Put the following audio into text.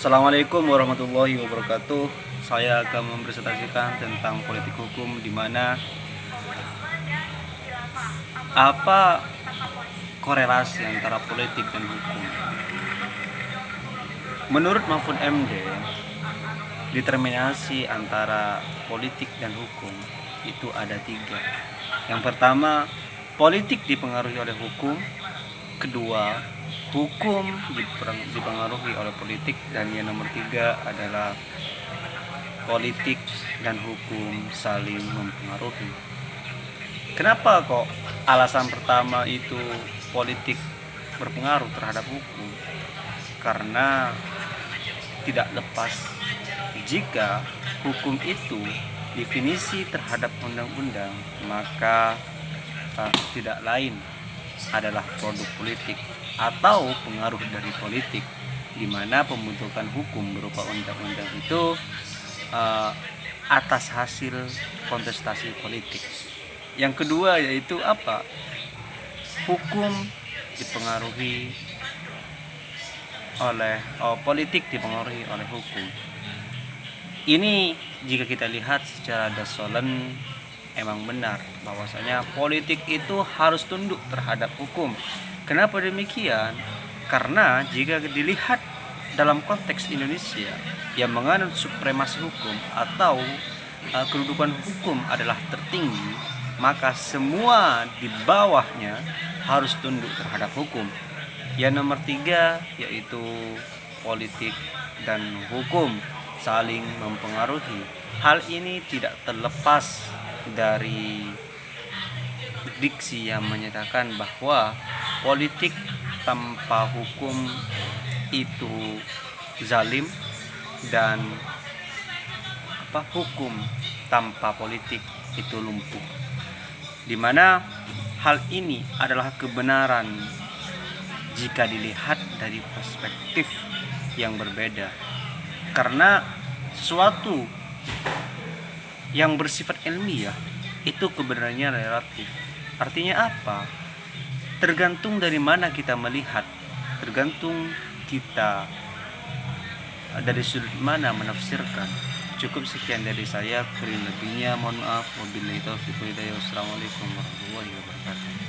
Assalamualaikum warahmatullahi wabarakatuh. Saya akan mempresentasikan tentang politik hukum, di mana apa korelasi antara politik dan hukum. Menurut Mahfud MD, determinasi antara politik dan hukum itu ada tiga. Yang pertama, politik dipengaruhi oleh hukum. Kedua, hukum dipengaruhi oleh politik. Dan yang nomor tiga adalah politik dan hukum saling mempengaruhi. Kenapa kok alasan pertama itu politik berpengaruh terhadap hukum? Karena tidak lepas jika hukum itu definisi terhadap undang-undang, maka tidak lain adalah produk politik atau pengaruh dari politik, di mana pembentukan hukum berupa undang-undang itu atas hasil kontestasi politik. Yang kedua yaitu apa? Hukum dipengaruhi oleh politik dipengaruhi oleh hukum. Ini jika kita lihat secara dasolen emang benar bahwasanya politik itu harus tunduk terhadap hukum. Kenapa demikian? Karena jika dilihat dalam konteks Indonesia yang menganut supremasi hukum atau kedudukan hukum adalah tertinggi, maka semua di bawahnya harus tunduk terhadap hukum. Yang nomor tiga yaitu politik dan hukum saling mempengaruhi. Hal ini tidak terlepas dari diksi yang menyatakan bahwa politik tanpa hukum itu zalim, dan hukum tanpa politik itu lumpuh. Di mana hal ini adalah kebenaran jika dilihat dari perspektif yang berbeda. Karena sesuatu yang bersifat ilmiah itu kebenarannya relatif. Artinya apa? Tergantung dari mana kita melihat, tergantung kita dari sudut mana menafsirkan. Cukup sekian dari saya, kurang lebihnya mohon maaf. Wabillahi taufiq wal hidayah. Wassalamualaikum warahmatullahi wabarakatuh.